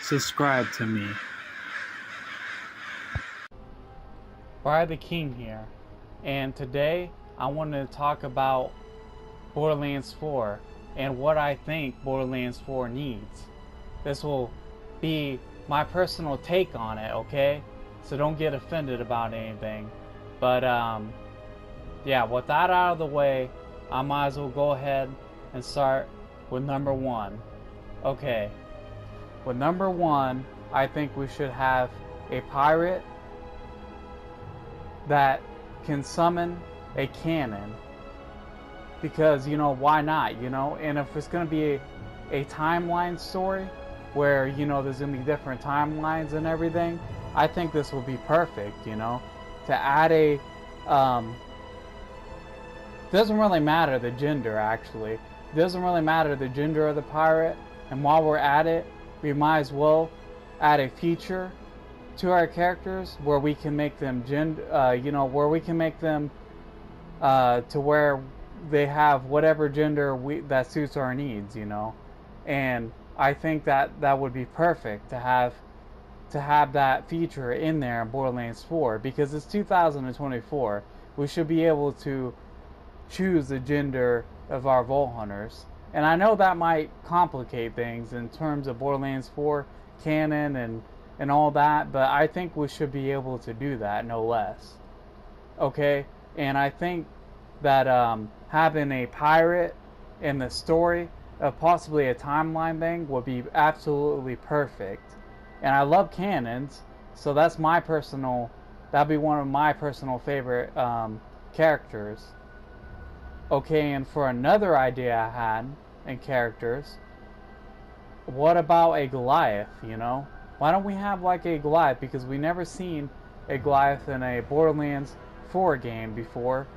subscribe to me. Bryer the King here, and today I wanted to talk about Borderlands 4 and what I think Borderlands 4 needs. This will be my personal take on it, okay? So don't get offended about anything. But yeah, with that out of the way, I might as well go ahead and start with number one. Okay, with number one, I think we should have a pirate that can summon a cannon, because, you know, why not, you know? And if it's going to be a timeline story where, you know, there's going to be different timelines and everything, I think this will be perfect, you know? To add a doesn't really matter the gender, actually. It doesn't really matter the gender of the pirate, and while we're at it, we might as well add a feature to our characters where we can make them where we can make them to where they have whatever gender that suits our needs, you know. And I think that would be perfect to have that feature in there in Borderlands 4, because it's 2024. We should be able to choose the gender of our Vault Hunters. And I know that might complicate things in terms of Borderlands 4 canon and all that, but I think we should be able to do that, no less. Okay? And I think that having a pirate in the story of possibly a timeline thing would be absolutely perfect. And I love cannons, so that'd be one of my personal favorite characters. Okay, and for another idea I had in characters, what about a Goliath, you know? Why don't we have like a Goliath? Because we never seen a Goliath in a Borderlands 4 game before.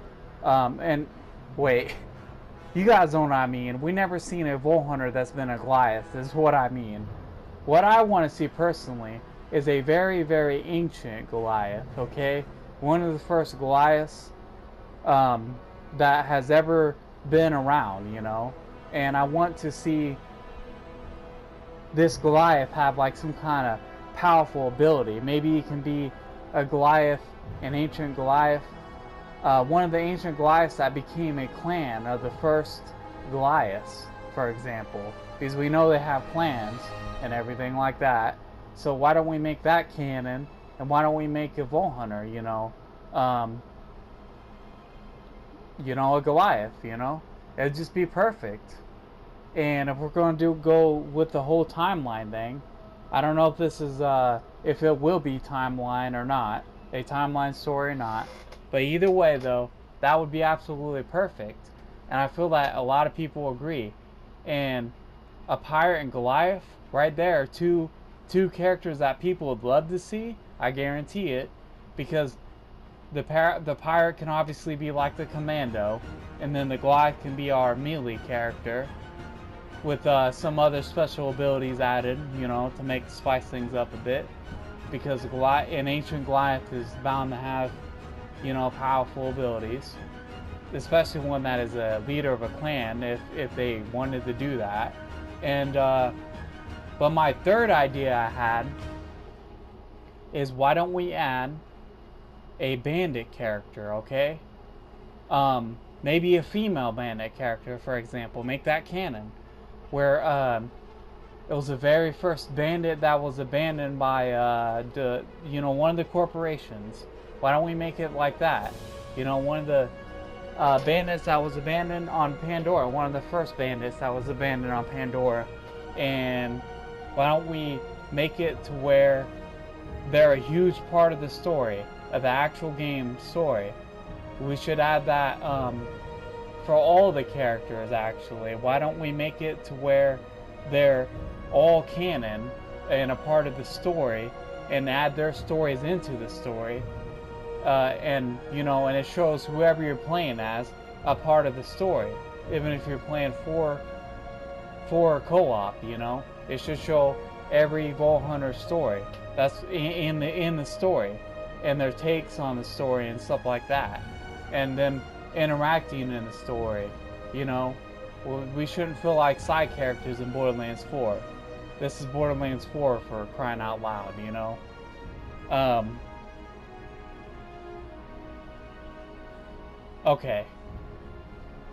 And wait, you guys know what I mean. We never seen a Vault Hunter that's been a Goliath, is what I mean. What I want to see personally is a very, very ancient Goliath, okay? One of the first Goliaths that has ever been around, you know? And I want to see this Goliath have like some kind of powerful ability. Maybe it can be a Goliath, an ancient Goliath, one of the ancient Goliaths that became a clan of the first Goliaths, for example, because we know they have clans and everything like that. So why don't we make that canon, and why don't we make a Vault Hunter, you know, a Goliath, you know? It'd just be perfect. And if we're going to go with the whole timeline thing, I don't know if this is if it will be timeline or not, a timeline story or not. But either way, though, that would be absolutely perfect. And I feel that a lot of people agree. And a pirate and Goliath, right there, two characters that people would love to see. I guarantee it, because the pirate can obviously be like the commando, and then the Goliath can be our melee character with some other special abilities added, you know, to spice things up a bit, because an ancient Goliath is bound to have, you know, powerful abilities, especially one that is a leader of a clan, if they wanted to do that. And but my third idea I had is, why don't we add a bandit character, okay? Maybe a female bandit character, for example. Make that canon, where it was the very first bandit that was abandoned by one of the corporations. Why don't we make it like that? You know, one of the bandits that was abandoned on Pandora, one of the first bandits that was abandoned on Pandora. And why don't we make it to where they're a huge part of the story, of the actual game story? We should add that for all the characters, actually. Why don't we make it to where they're all canon and a part of the story, and add their stories into the story? And, you know, and it shows whoever you're playing as a part of the story. Even if you're playing for co-op, you know, it should show every Vault Hunter story that's in the story, and their takes on the story and stuff like that, and them interacting in the story. You know, we shouldn't feel like side characters in Borderlands 4. This is Borderlands 4 for crying out loud, you know? Um, okay.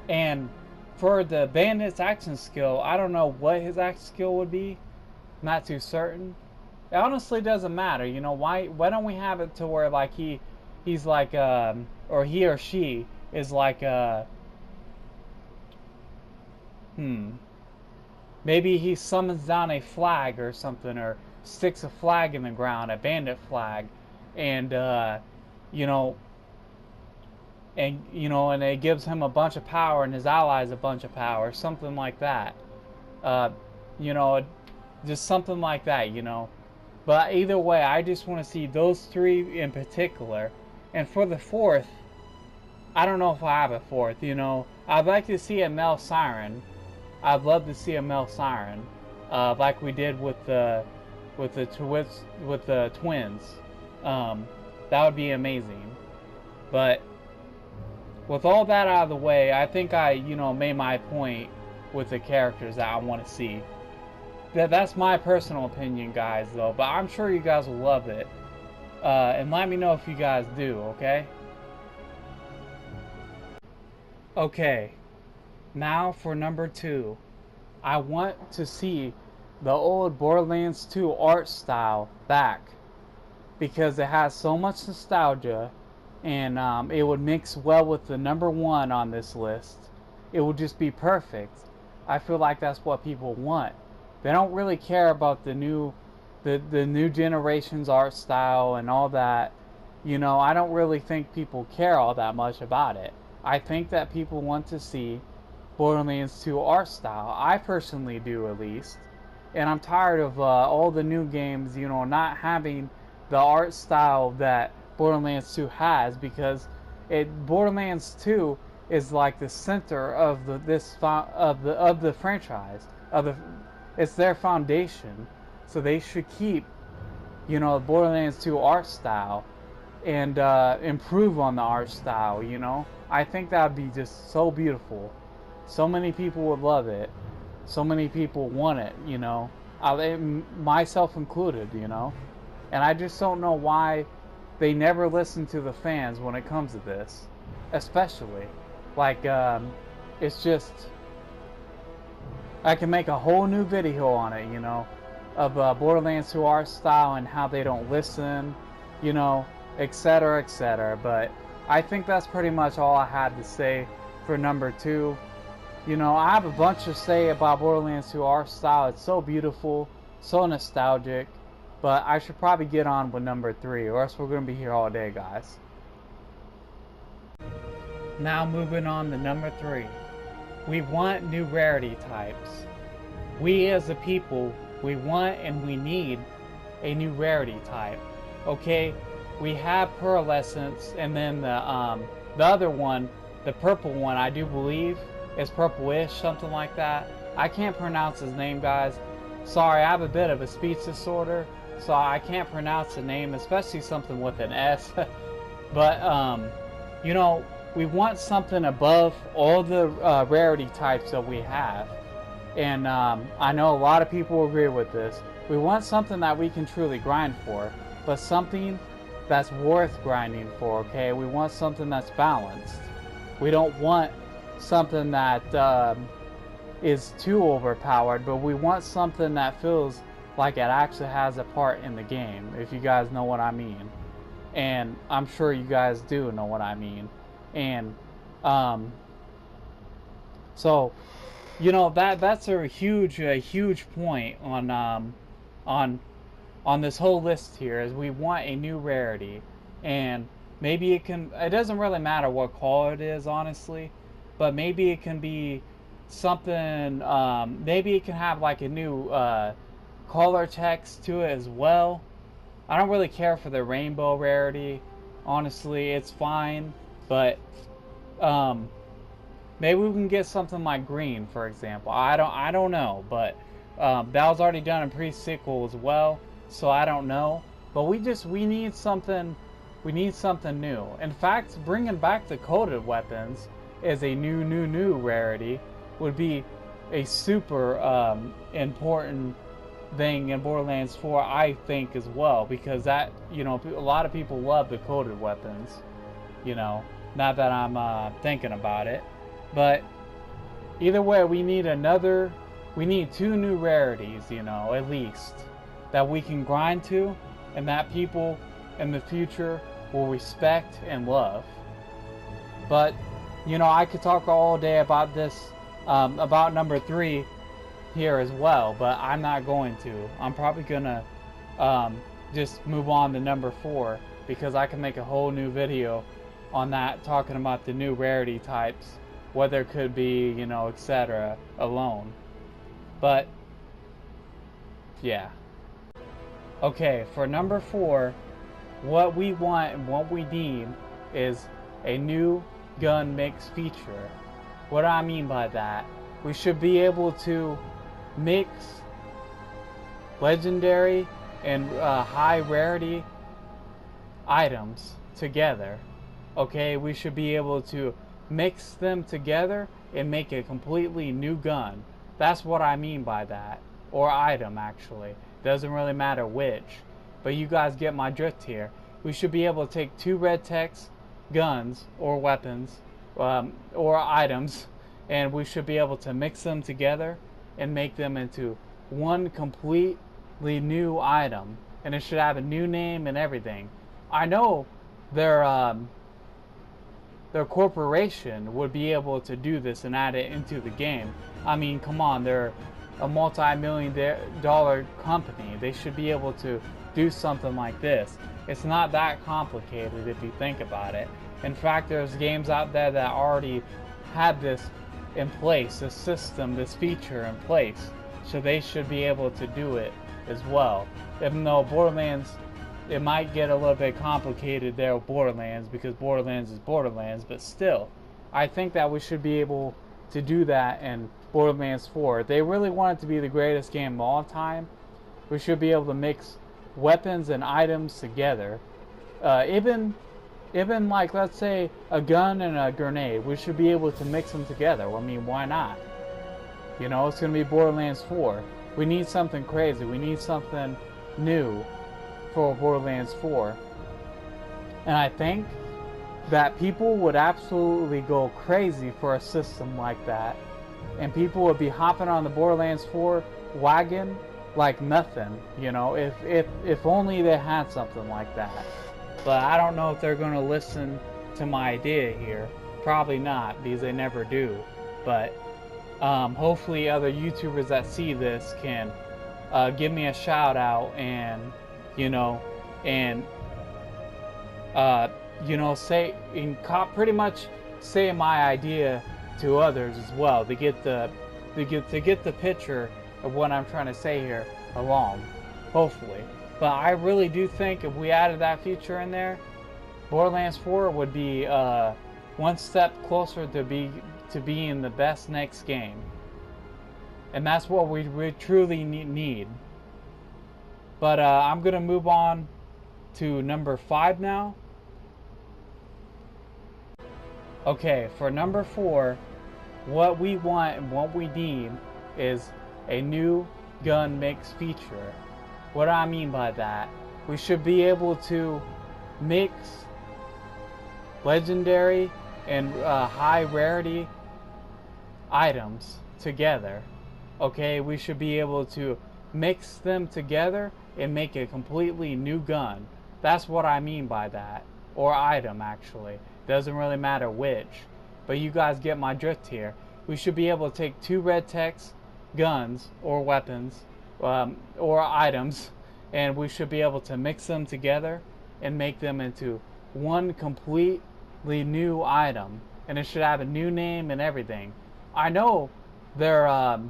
And for the bandit's action skill, I don't know what his action skill would be. Not too certain. It honestly doesn't matter, you know. Why don't we have it to where like he's like or he or she is like maybe he summons down a flag or something, or sticks a flag in the ground, a bandit flag, and you know, and it gives him a bunch of power and his allies a bunch of power, something like that. You know, just something like that, you know. But either way, I just want to see those three in particular. And for the fourth, I don't know if I have a fourth, you know. I'd like to see a male siren. I'd love to see a male siren, like we did with the twins. That would be amazing. But with all that out of the way, I think I, you know, made my point with the characters that I want to see. That's my personal opinion, guys, though. But I'm sure you guys will love it. And let me know if you guys do, okay? Okay. Now for number 2. I want to see the old Borderlands 2 art style back. Because it has so much nostalgia. And it would mix well with the number 1 on this list. It would just be perfect. I feel like that's what people want. They don't really care about the new generation's art style and all that. You know, I don't really think people care all that much about it. I think that people want to see Borderlands 2 art style. I personally do, at least. And I'm tired of all the new games, you know, not having the art style that Borderlands 2 has, because Borderlands 2 is like the center of the franchise. It's their foundation, so they should keep, you know, Borderlands 2 art style and improve on the art style, you know. I think that would be just so beautiful. So many people would love it. So many people want it, you know. Myself included, you know. And I just don't know why they never listen to the fans when it comes to this. Especially. Like, it's just... I can make a whole new video on it, you know, of Borderlands 2 art style and how they don't listen, you know, etc., etc. But I think that's pretty much all I had to say for number 2. You know, I have a bunch to say about Borderlands 2 art style. It's so beautiful, so nostalgic. But I should probably get on with number 3, or else we're going to be here all day, guys. Now moving on to number 3. We want new rarity types. We as a people, we want and we need a new rarity type. Okay, we have Pearlescence, and then the other one, the purple one, I do believe is purplish, something like that. I can't pronounce his name, guys. Sorry, I have a bit of a speech disorder, so I can't pronounce the name, especially something with an S. But you know, we want something above all the rarity types that we have. And I know a lot of people agree with this. We want something that we can truly grind for, but something that's worth grinding for, okay? We want something that's balanced. We don't want something that is too overpowered, but we want something that feels like it actually has a part in the game, if you guys know what I mean. And I'm sure you guys do know what I mean. And so, you know, that's a huge point on this whole list here, is we want a new rarity. And maybe it doesn't really matter what color it is, honestly, but maybe it can be something, maybe it can have like a new color text to it as well. I don't really care for the rainbow rarity, honestly. It's fine, but maybe we can get something like green, for example. I don't know, but that was already done in pre-sequel as well, so I don't know. But we need something new. In fact, bringing back the coated weapons as a new rarity would be a super important thing in Borderlands 4, I think, as well, because that, you know, a lot of people love the coded weapons, you know, not that I'm thinking about it, but either way, we need two new rarities, you know, at least, that we can grind to, and that people in the future will respect and love. But, you know, I could talk all day about this, about number 3 here as well, but I'm not going to. I'm probably gonna just move on to number 4, because I can make a whole new video on that, talking about the new rarity types, what there could be, you know, etc. alone. But yeah. Okay, for number 4, what we want and what we need is a new gun mix feature. What do I mean by that? We should be able to mix legendary and high rarity items together. Okay, we should be able to mix them together and make a completely new gun. That's what I mean by that. Or item, actually. Doesn't really matter which. But you guys get my drift here. We should be able to take 2 red text guns or weapons or items, and we should be able to mix them together and make them into one completely new item. And it should have a new name and everything. I know their corporation would be able to do this and add it into the game. I mean, come on, they're a multi-million-dollar company. They should be able to do something like this. It's not that complicated if you think about it. In fact, there's games out there that already had this in place, this system, this feature in place. So they should be able to do it as well. Even though Borderlands, it might get a little bit complicated there with Borderlands, because Borderlands is Borderlands, but still, I think that we should be able to do that in Borderlands 4. If they really want it to be the greatest game of all time, we should be able to mix weapons and items together. Even like, let's say, a gun and a grenade, we should be able to mix them together. I mean, why not? You know, it's going to be Borderlands 4. We need something crazy. We need something new for Borderlands 4. And I think that people would absolutely go crazy for a system like that. And people would be hopping on the Borderlands 4 wagon like nothing, you know, if only they had something like that. But I don't know if they're going to listen to my idea here. Probably not, because they never do. But hopefully other YouTubers that see this can give me a shout out and, you know, say, and pretty much say my idea to others as well, to get the picture of what I'm trying to say here along, hopefully. But I really do think if we added that feature in there, Borderlands 4 would be one step closer to being the best next game. And that's what we truly need. But I'm gonna move on to number 5 now. Okay, for number 4, what we want and what we need is a new gun mix feature. What do I mean by that? We should be able to mix legendary and high rarity items together. Okay, we should be able to mix them together and make a completely new gun. That's what I mean by that. Or item, actually. Doesn't really matter which. But you guys get my drift here. We should be able to take 2 red text guns or weapons or items, and we should be able to mix them together and make them into one completely new item. And it should have a new name and everything. I know their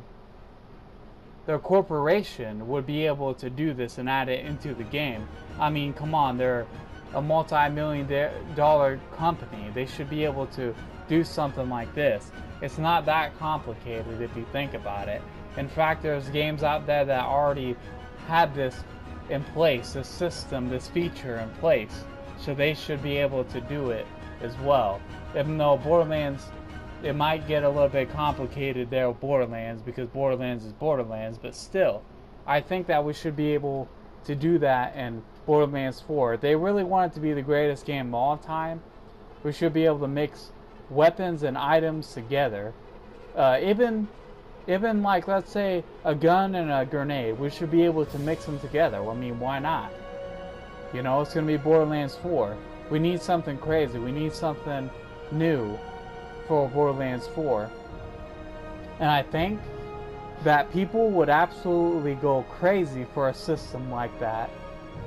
corporation would be able to do this and add it into the game. I mean, come on, they're a multi-million-dollar company. They should be able to do something like this. It's not that complicated if you think about it. In fact, there's games out there that already had this in place, this system, this feature in place. So they should be able to do it as well. Even though Borderlands, it might get a little bit complicated there with Borderlands, because Borderlands is Borderlands, but still, I think that we should be able to do that in Borderlands 4. If they really want it to be the greatest game of all time, we should be able to mix weapons and items together. Even like, let's say a gun and a grenade, we should be able to mix them together. I mean, why not? You know, it's going to be Borderlands 4. We need something crazy. We need something new for Borderlands 4. And I think that people would absolutely go crazy for a system like that.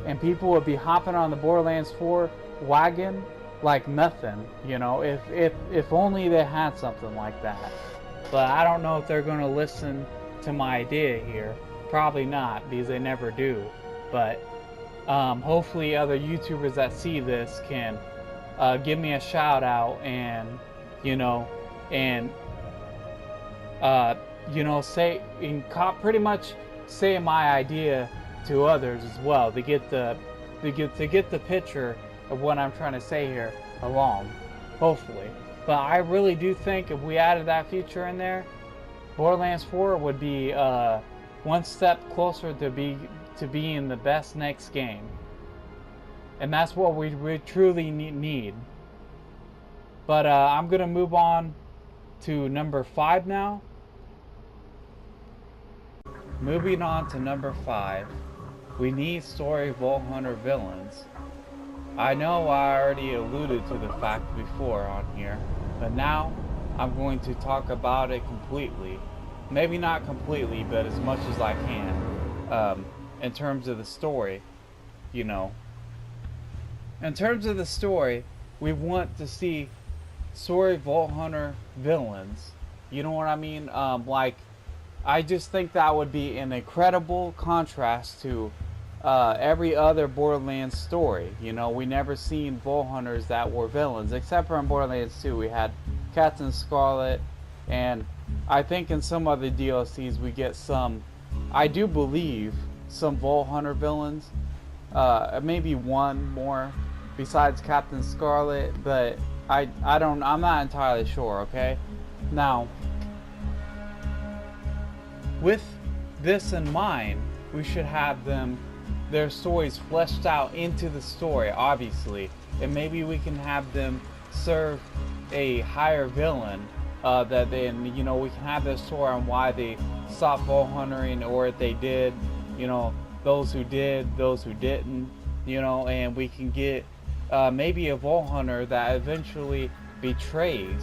And people would be hopping on the Borderlands 4 wagon like nothing, you know, if only they had something like that. But I don't know if they're going to listen to my idea here. Probably not, because they never do. But hopefully other YouTubers that see this can give me a shout out and, you know, say, and pretty much say my idea to others as well, to get the picture of what I'm trying to say here along, hopefully. But I really do think if we added that feature in there, Borderlands 4 would be one step closer to being the best next game. And that's what we truly need. But I'm gonna move on to number 5 now. Moving on to number 5, we need story Vault Hunter villains. I know I already alluded to the fact before on here, but now I'm going to talk about it completely. Maybe not completely, but as much as I can, in terms of the story, you know. In terms of the story, we want to see story Vault Hunter villains. You know what I mean? Like, I just think that would be an incredible contrast to every other Borderlands story. You know, we never seen Vault Hunters that were villains, except for in Borderlands 2 we had Captain Scarlet, and I think in some other DLCs we get some, I do believe, some Vault Hunter villains, maybe one more besides Captain Scarlet, but I'm not entirely sure, okay? Now, with this in mind, we should have their stories fleshed out into the story, obviously, and maybe we can have them serve a higher villain, that then, you know, we can have their story on why they stopped Vault Huntering, or if they did, you know, those who did, those who didn't, you know, and we can get maybe a Vault Hunter that eventually betrays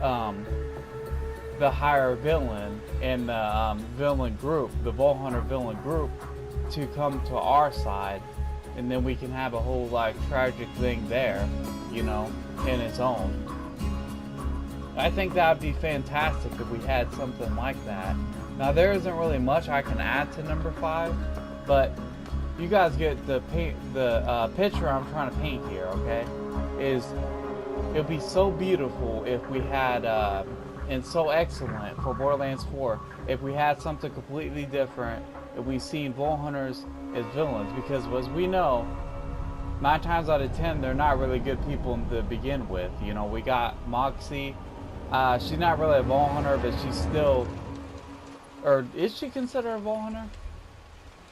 the higher villain and the villain group, the Vault Hunter villain group, to come to our side, and then we can have a whole like tragic thing there, you know, in its own. I think that would be fantastic if we had something like that. Now there isn't really much I can add to number 5, but you guys get the picture I'm trying to paint here, okay? It would be so beautiful if we had and so excellent for Borderlands 4 if we had something completely different, if we seen Vault Hunters as villains, because as we know, 9 times out of 10 they're not really good people to begin with. You know, we got Moxie, she's not really a Vault Hunter, but she's still, or is she considered a Vault Hunter?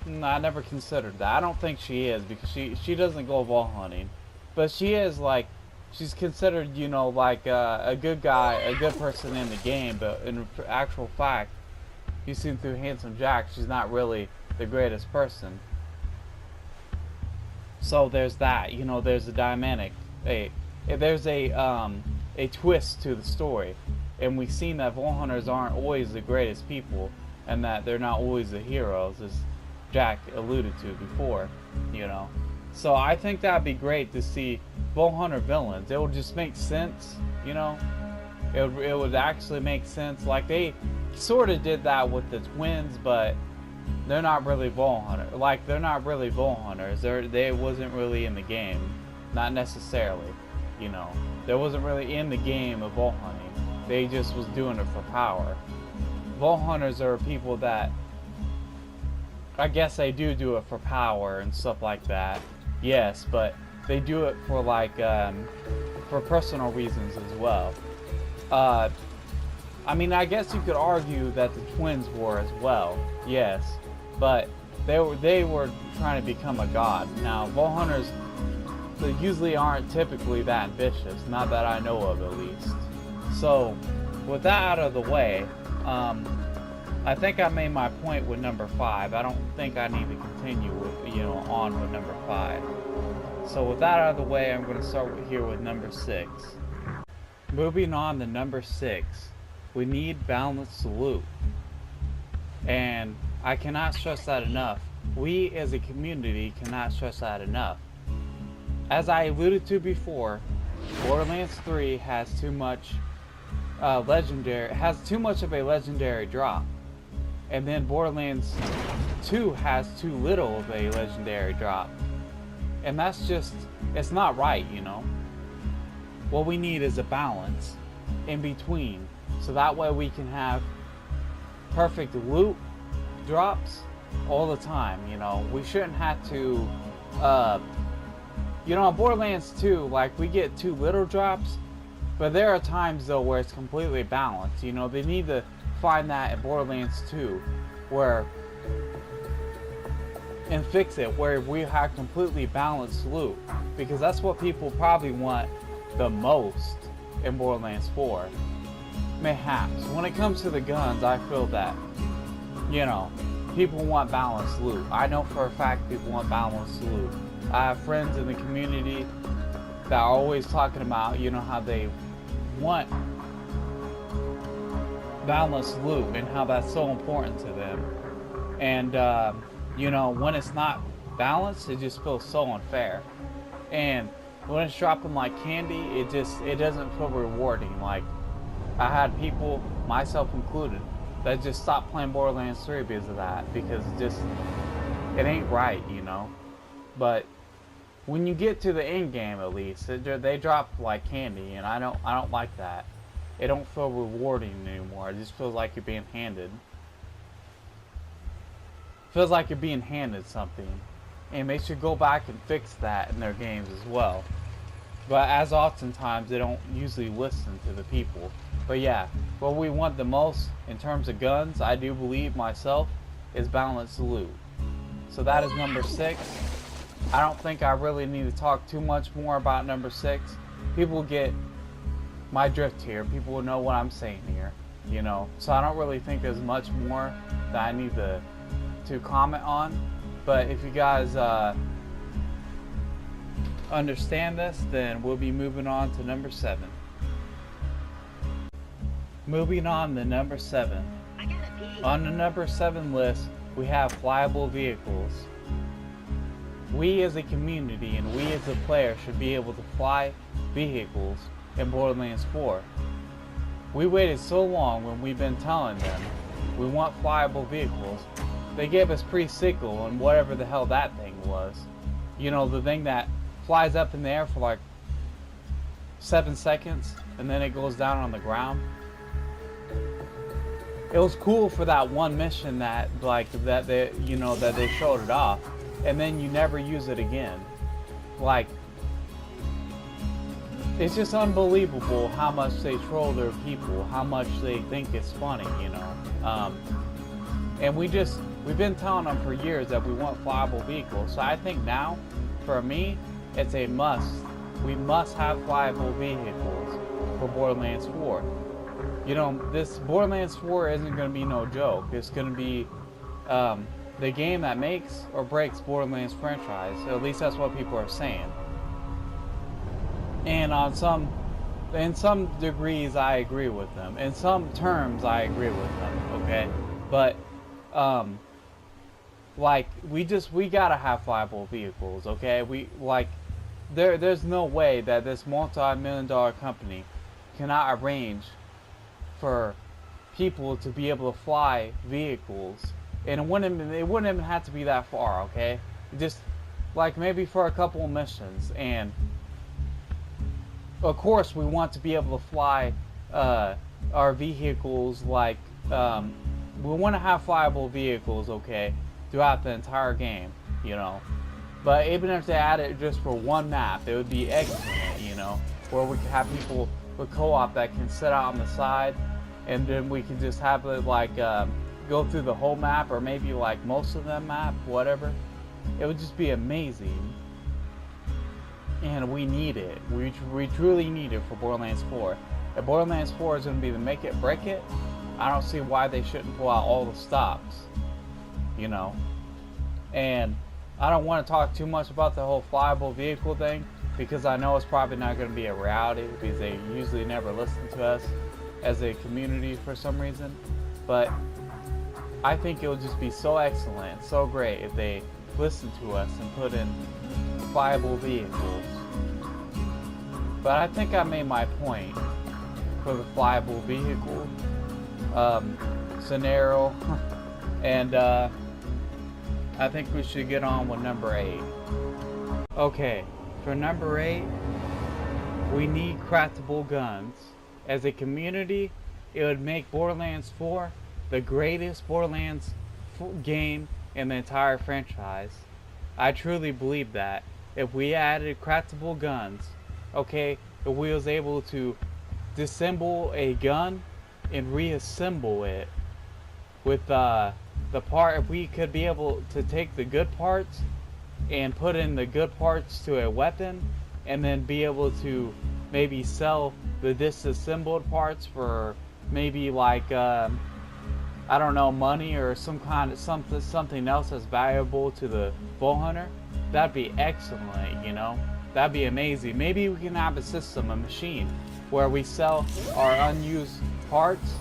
No, I never considered that. I don't think she is, because she doesn't go Vault hunting, but she is like, she's considered, you know, like a good guy, a good person in the game, but in actual fact, you see through Handsome Jack, she's not really the greatest person. So there's that, you know, there's a dynamic, there's a twist to the story, and we've seen that Vault Hunters aren't always the greatest people, and that they're not always the heroes, as Jack alluded to before, you know. So I think that'd be great to see Vault Hunter villains. It would just make sense, you know. It would actually make sense. Like, they sort of did that with the twins, but they're not really Vault Hunters. Like, they're not really Vault Hunters. They wasn't really in the game, not necessarily. You know, they wasn't really in the game of Vault hunting. They just was doing it for power. Vault Hunters are people that, I guess they do it for power and stuff like that. Yes, but they do it for like for personal reasons as well. I mean, I guess you could argue that the twins were as well. Yes, but they were trying to become a god. Now, vault hunters, they usually aren't typically that ambitious, not that I know of at least. So, with that out of the way, I think I made my point with number 5. I don't think I need to continue with, on with number 5. So with that out of the way, I'm going to start here with number 6. Moving on to number 6, we need balanced loot. And I cannot stress that enough. We as a community cannot stress that enough. As I alluded to before, Borderlands 3 has too much too much of a legendary drop. And then Borderlands 2 has too little of a legendary drop. And that's just, it's not right, What we need is a balance in between. So that way we can have perfect loot drops all the time, We shouldn't have to, in Borderlands 2, like, we get too little drops. But there are times, though, where it's completely balanced. They need to find that in Borderlands 2, and fix it, where we have completely balanced loot. Because that's what people probably want the most in Borderlands 4. Mayhaps. When it comes to the guns, I feel that, people want balanced loot. I know for a fact people want balanced loot. I have friends in the community that are always talking about, how they want balanced loot and how that's so important to them. And, when it's not balanced, it just feels so unfair. And when it's dropping like candy, it doesn't feel rewarding. Like, I had people, myself included, that just stopped playing Borderlands 3 because of that. Because it ain't right, But when you get to the end game, at least, they drop like candy, and I don't like that. It don't feel rewarding anymore. It just feels like you're being handed. Feels like you're being handed something, and they should go back and fix that in their games as well. But as oftentimes, they don't usually listen to the people. But yeah, what we want the most in terms of guns, I do believe myself, is balanced loot. So that is number 6. I don't think I really need to talk too much more about number 6. People get my drift here. People will know what I'm saying here, So I don't really think there's much more that I need to comment on. But if you guys understand this, then we'll be moving on to number 7. Moving on to number 7. On the number 7 list, we have flyable vehicles. We as a community and we as a player should be able to fly vehicles in Borderlands 4. We waited so long when we've been telling them we want flyable vehicles. They gave us pre-sickle and whatever the hell that thing was. The thing that flies up in the air for like 7 seconds and then it goes down on the ground. It was cool for that one mission that they showed it off, and then you never use it again. Like, it's just unbelievable how much they troll their people, how much they think it's funny, And we've been telling them for years that we want flyable vehicles. So I think now, for me, it's a must. We must have flyable vehicles for Borderlands 4. This Borderlands 4 isn't going to be no joke. It's going to be the game that makes or breaks Borderlands franchise. At least that's what people are saying. And in some degrees, I agree with them. In some terms, I agree with them. Okay, but we gotta have flyable vehicles. Okay, there's no way that this multi-million-dollar company cannot arrange for people to be able to fly vehicles, and it wouldn't even have to be that far. Okay, just like maybe for a couple of missions. And of course we want to be able to fly our vehicles, like we want to have flyable vehicles, okay, throughout the entire game, but even if they add it just for one map, it would be excellent, where we could have people with co-op that can sit out on the side, and then we can just have it like go through the whole map, or maybe like most of the map, whatever. It would just be amazing. And we need it. We truly need it for Borderlands 4. If Borderlands 4 is going to be the make it, break it, I don't see why they shouldn't pull out all the stops. You know? And I don't want to talk too much about the whole flyable vehicle thing, because I know it's probably not going to be a reality, because they usually never listen to us as a community for some reason. But I think it would just be so excellent, so great if they listen to us and put in flyable vehicles. But I think I made my point for the flyable vehicle scenario. And I think we should get on with number 8. Okay, for number 8, we need craftable guns. As a community, it would make Borderlands 4 the greatest Borderlands game in the entire franchise. I truly believe that. If we added craftable guns, okay, if we was able to disassemble a gun and reassemble it with the part, if we could be able to take the good parts and put in the good parts to a weapon, and then be able to maybe sell the disassembled parts for maybe like I don't know, money or some kind of something else that's valuable to the bow hunter, that'd be excellent, you know? That'd be amazing. Maybe we can have a system, a machine, where we sell our unused parts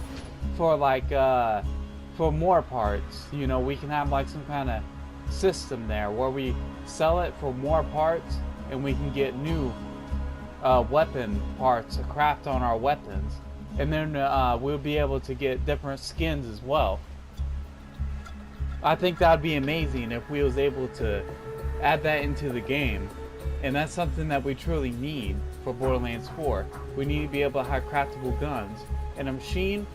for like for more parts. You know, we can have like some kind of system there where we sell it for more parts, and we can get new weapon parts to craft on our weapons. And then we'll be able to get different skins as well. I think that would be amazing if we was able to add that into the game. And that's something that we truly need for Borderlands 4. We need to be able to have craftable guns. And a machine,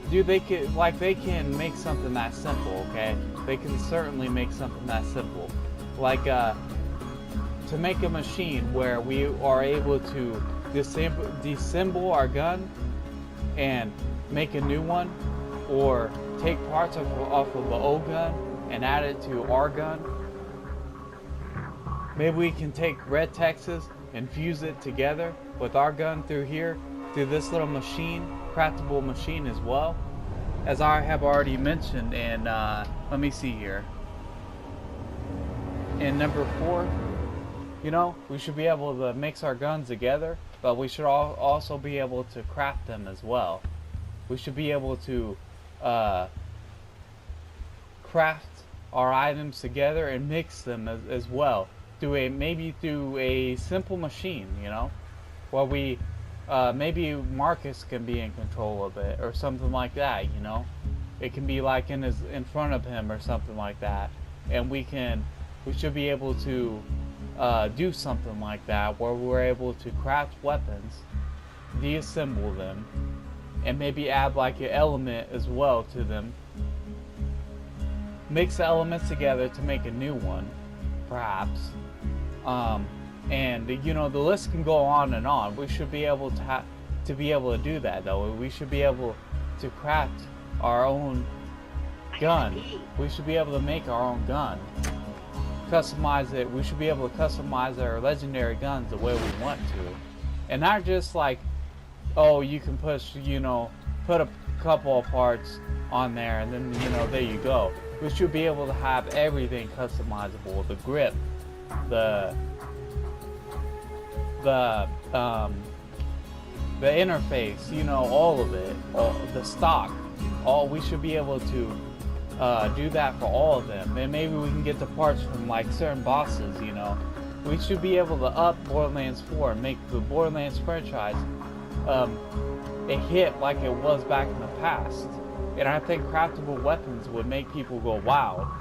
dude, they can make something that simple, okay? They can certainly make something that simple. Like to make a machine where we are able to disassemble our gun and make a new one, or take parts off of the old gun and add it to our gun. Maybe we can take red Texas and fuse it together with our gun through here, through this little machine, craftable machine as well, as I have already mentioned. And let me see here. And number 4, you know, we should be able to mix our guns together, but we should also be able to craft them as well. We should be able to craft our items together and mix them as well, maybe through a simple machine, you know, where we maybe Marcus can be in control of it or something like that, you know. It can be like in front of him or something like that, and we should be able to do something like that where we're able to craft weapons, deassemble them, and maybe add like an element as well to them. Mix the elements together to make a new one, perhaps. And you know, the list can go on and on. We should be able to be able to do that, though. We should be able to craft our own gun. We should be able to make our own gun. Customize it. We should be able to customize our legendary guns the way we want to, and not just like, oh, you can push, you know, put a couple of parts on there and then, you know, there you go. We should be able to have everything customizable: the grip, the interface, you know, all of it, the stock. We should be able to do that for all of them. And maybe we can get the parts from like certain bosses, you know. We should be able to up Borderlands 4 and make the Borderlands franchise a hit like it was back in the past. And I think craftable weapons would make people go wow.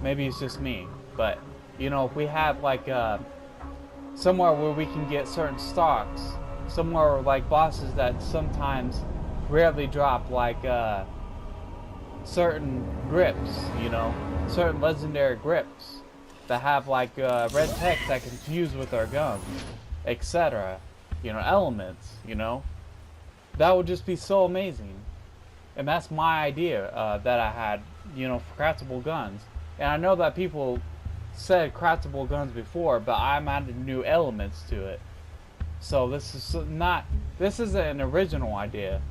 Maybe it's just me, but you know, if we have like somewhere where we can get certain stocks, somewhere like bosses that sometimes rarely drop, like certain grips, you know, certain legendary grips that have like red text that can fuse with our guns, etc. You know, elements, you know, that would just be so amazing. And that's my idea that I had, you know, for craftable guns. And I know that people said craftable guns before, but I'm adding new elements to it. So this isn't an original idea.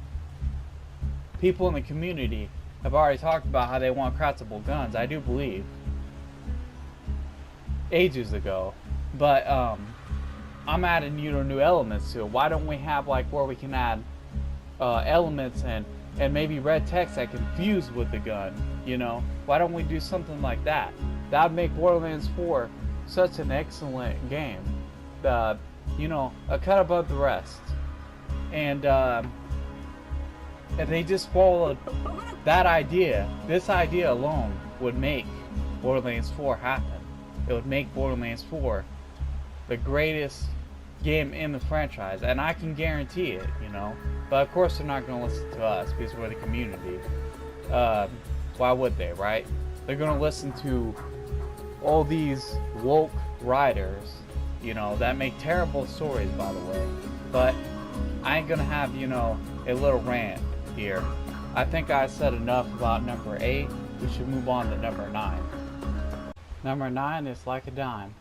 People in the community have already talked about how they want craftable guns, I do believe, ages ago. But I'm adding, you know, new elements to it. Why don't we have like where we can add elements and maybe red text that can fuse with the gun, you know? Why don't we do something like that? That would make Borderlands 4 such an excellent game. You know, a cut above the rest. And if they just followed that idea, this idea alone would make Borderlands 4 happen. It would make Borderlands 4 the greatest game in the franchise, and I can guarantee it, you know. But of course they're not going to listen to us because we're the community. Why would they, right? They're going to listen to all these woke writers, you know, that make terrible stories, by the way. But I ain't going to have, you know, a little rant here. I think I said enough about number 8. We should move on to number 9. Number 9 is like a dime.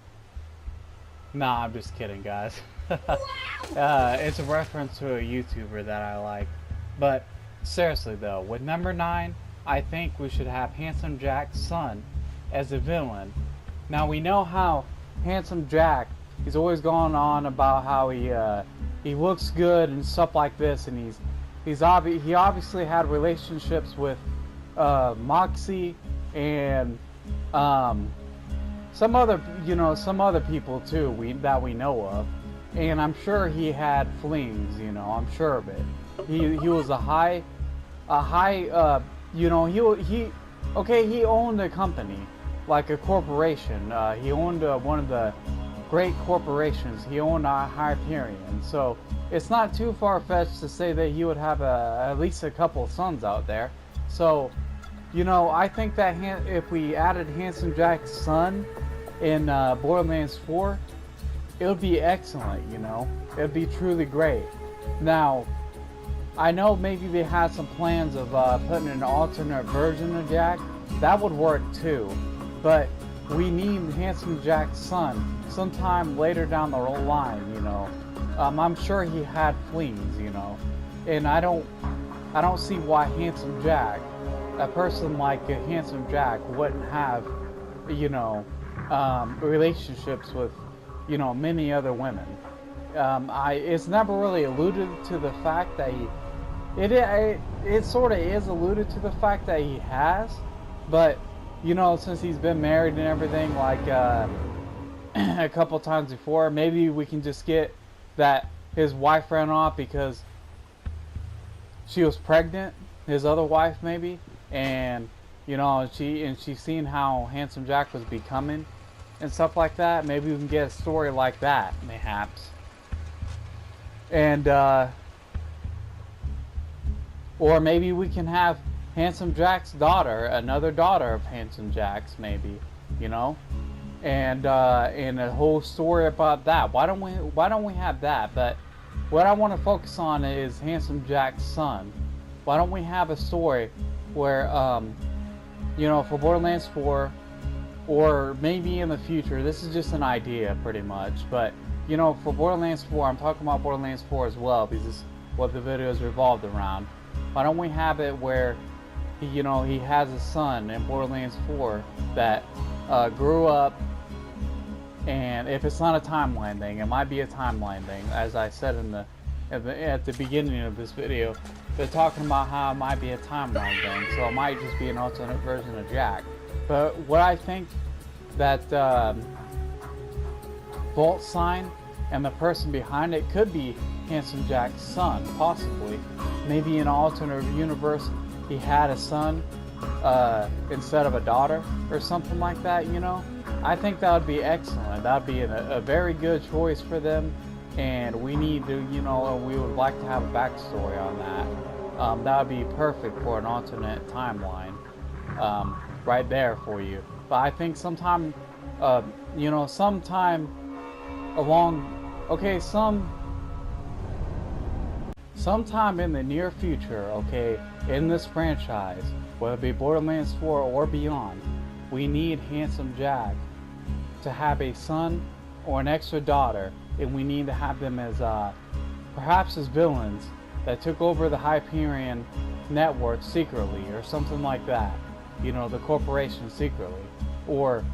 Nah, I'm just kidding, guys. It's a reference to a YouTuber that I like. But seriously though, with number 9, I think we should have Handsome Jack's son as a villain. Now we know how Handsome Jack, he's always gone on about how he looks good and stuff like this, and he obviously had relationships with Moxie and some other people too that we know of, and I'm sure he had flings, you know, I'm sure of it. He was he owned a company, like a corporation. He owned one of the great corporations. He owned Hyperion, so it's not too far-fetched to say that he would have at least a couple sons out there. So, you know, I think that if we added Handsome Jack's son in Borderlands 4, it would be excellent, you know. It would be truly great. Now, I know maybe they had some plans of putting an alternate version of Jack. That would work too. But we need Handsome Jack's son sometime later down the line, you know. I'm sure he had flings, you know. And I don't see why Handsome Jack, a person like a Handsome Jack, wouldn't have, you know, relationships with, you know, many other women. It's never really alluded to the fact that it sort of is alluded to the fact that he has, but, you know, since he's been married and everything, like a couple times before, maybe we can just get that his wife ran off because she was pregnant, his other wife maybe, and, you know, she's seen how Handsome Jack was becoming and stuff like that. Maybe we can get a story like that, mayhaps. And or maybe we can have Handsome Jack's daughter, another daughter of Handsome Jack's, maybe, you know, and a whole story about that. Why don't we have that? But what I want to focus on is Handsome Jack's son. Why don't we have a story where, you know, for Borderlands 4, or maybe in the future, this is just an idea pretty much, but, you know, for Borderlands 4, I'm talking about Borderlands 4 as well, because this is what the video is revolved around. Why don't we have it where, you know, he has a son in Borderlands 4 that grew up, and if it's not a timeline thing, it might be a timeline thing, as I said at the beginning of this video. They're talking about how it might be a timeline thing, so it might just be an alternate version of Jack. But what I think that Vault Sign and the person behind it could be Handsome Jack's son, possibly. Maybe in an alternate universe he had a son instead of a daughter or something like that, you know. I think that would be excellent. That would be a very good choice for them, and we need to, you know, we would like to have a backstory on that. That would be perfect for an alternate timeline. Right there for you. But I think sometime, you know, sometime sometime in the near future, okay, in this franchise, whether it be Borderlands 4 or beyond, we need Handsome Jack to have a son or an extra daughter, and we need to have them as perhaps as villains that took over the Hyperion network secretly or something like that, you know, the corporation secretly, or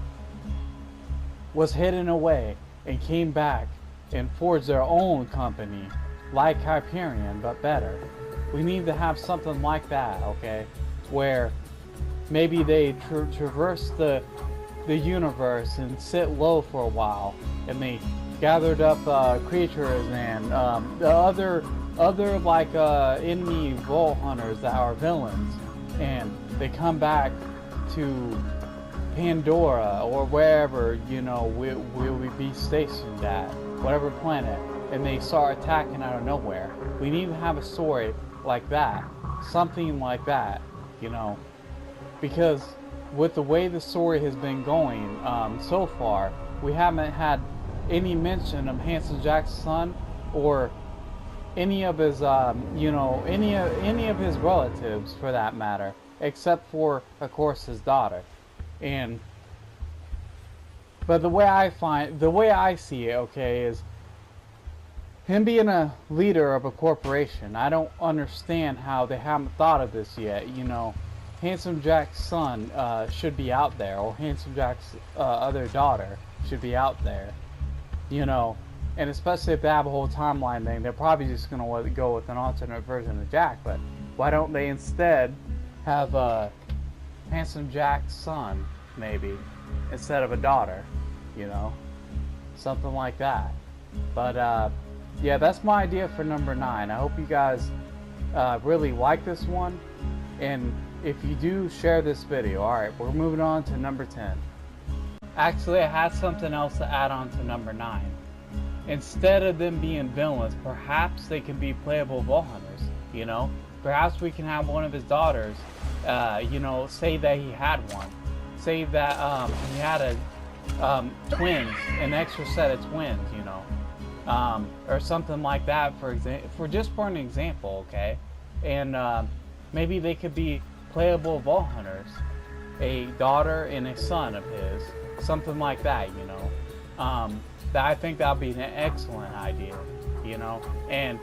was hidden away and came back and forged their own company like Hyperion but better. We need to have something like that, okay, where maybe they traverse the universe and sit low for a while, and they gathered up creatures and the other like enemy vault hunters that are villains, and they come back to Pandora or wherever, you know, we'll be stationed at, whatever planet, and they start attacking out of nowhere. We need to have a story like that, something like that, you know, because with the way the story has been going so far, we haven't had any mention of Handsome Jack's son or any of his, you know, any of his relatives for that matter, except for, of course, his daughter. But the way I see it, okay, is him being a leader of a corporation. I don't understand how they haven't thought of this yet. You know, Handsome Jack's son should be out there, or Handsome Jack's other daughter should be out there. You know, and especially if they have a whole timeline thing, they're probably just going to go with an alternate version of Jack. But why don't they instead have Handsome Jack's son, maybe, instead of a daughter, you know, something like that. But yeah, that's my idea for number 9. I hope you guys really like this one, and if you do, share this video. Alright, we're moving on to number 10. Actually, I had something else to add on to number 9. Instead of them being villains, perhaps they can be playable vault hunters, you know. Perhaps we can have one of his daughters, you know, say that he had one. Say that he had a twins, an extra set of twins, you know, or something like that. For an example, okay. And maybe they could be playable vault hunters, a daughter and a son of his, something like that, you know. That I think that would be an excellent idea, you know, and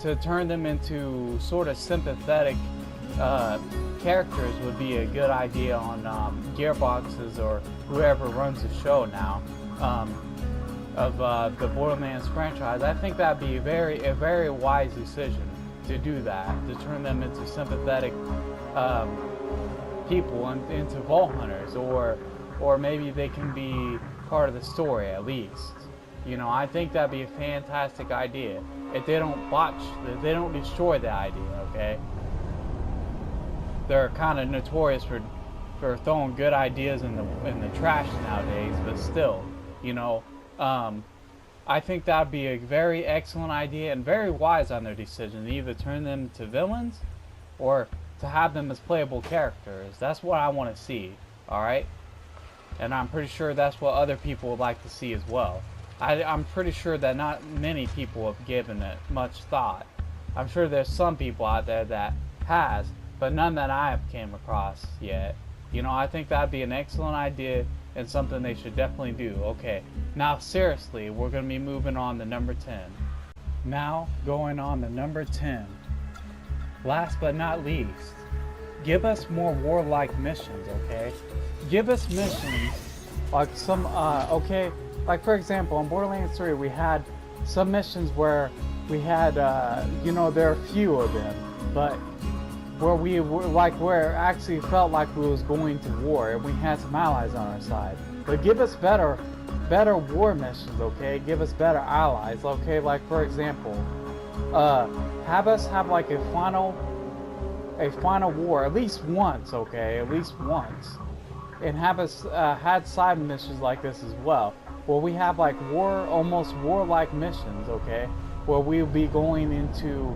to turn them into sort of sympathetic characters would be a good idea on Gearbox's or whoever runs the show now of the Borderlands franchise. I think that'd be a very wise decision to do that, to turn them into sympathetic people and into vault hunters, or maybe they can be part of the story at least. You know, I think that'd be a fantastic idea if they don't destroy the idea, okay? They're kind of notorious for throwing good ideas in the trash nowadays, but still, you know, I think that'd be a very excellent idea and very wise on their decision to either turn them into villains or to have them as playable characters. That's what I want to see, alright? And I'm pretty sure that's what other people would like to see as well. I'm pretty sure that not many people have given it much thought. I'm sure there's some people out there that has, but none that I have came across yet. You know, I think that'd be an excellent idea and something they should definitely do. Okay, now seriously, we're going to be moving on to number 10. Now, going on to number 10. Last but not least, give us more warlike missions, okay? Give us missions like some, okay, like for example, in Borderlands 3, we had some missions where we had, you know, there are a few of them, but where we were where it actually felt like we was going to war and we had some allies on our side. But give us better war missions, okay? Give us better allies, okay? Like for example, have us have like a final war at least once, okay? At least once, and have us had side missions like this as well, where we have like almost warlike missions, okay? Where we'll be going into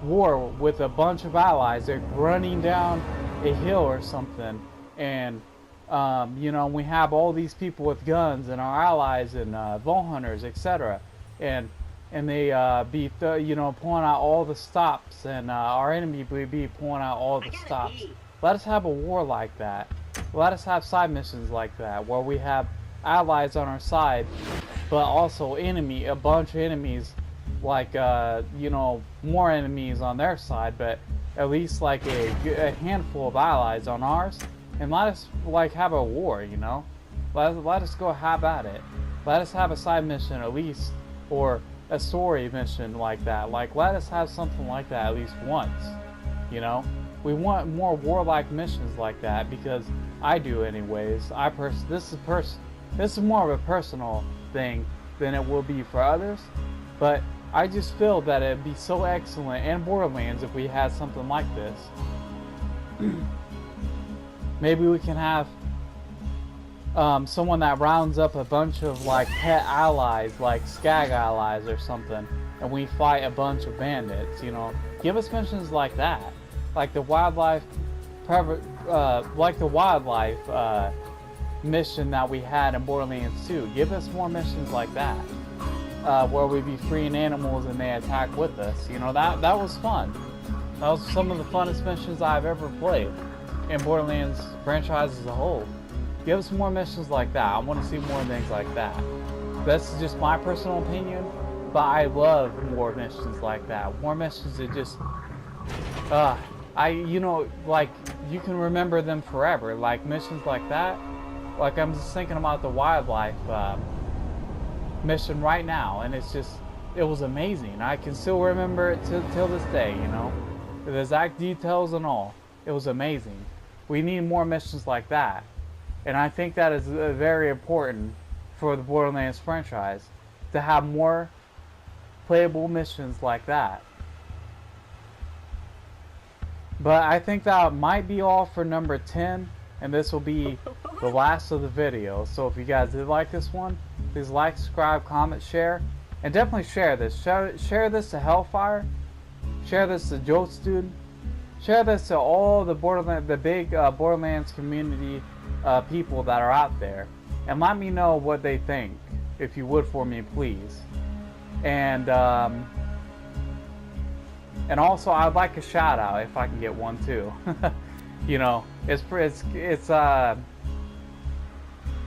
war with a bunch of allies. They're running down a hill or something, and you know, we have all these people with guns and our allies and vault hunters, etc. And and they be you know, pulling out all the stops, and our enemy be pulling out all the stops. Let us have a war like that. Let us have side missions like that, where we have allies on our side, but also a bunch of enemies, like you know, more enemies on their side, but at least like a handful of allies on ours, and let us like have a war, you know. Let us go have at it. Let us have a side mission at least, or a story mission like that. Like, let us have something like that at least once, you know. We want more warlike missions like that, because I do anyways. This is more of a personal thing than it will be for others, but I just feel that it'd be so excellent in Borderlands if we had something like this. Maybe we can have someone that rounds up a bunch of like pet allies, like skag allies or something, and we fight a bunch of bandits, you know. Give us missions like that, like the wildlife mission that we had in Borderlands 2. Give us more missions like that, where we be freeing animals and they attack with us. You know, that was fun. That was some of the funnest missions I've ever played in Borderlands franchise as a whole. Give us more missions like that. I want to see more things like that. That's just my personal opinion, but I love more missions like that. More missions that just, you know, like, you can remember them forever. Like, missions like that. Like, I'm just thinking about the wildlife mission right now, and it was amazing. I can still remember it till this day, you know. The exact details and all. It was amazing. We need more missions like that. And I think that is very important for the Borderlands franchise, to have more playable missions like that. But I think that might be all for number 10, and this will be the last of the video. So if you guys did like this one, please like, subscribe, comment, share, and definitely share this. Share this to Hellfire, share this to Joe Student, share this to all the big Borderlands community people that are out there, and let me know what they think, if you would, for me, please. And also, I'd like a shout out if I can get one too. You know, it's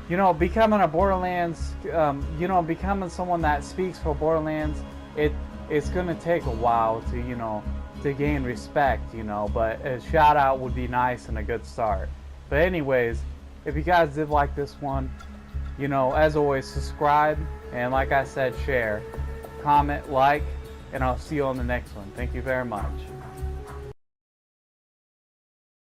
you know, becoming a Borderlands, you know, becoming someone that speaks for Borderlands, it's gonna take a while to, you know, to gain respect, you know, but a shout out would be nice and a good start. But anyways, if you guys did like this one, you know, as always, subscribe, and like I said, share, comment, like, and I'll see you on the next one. Thank you very much.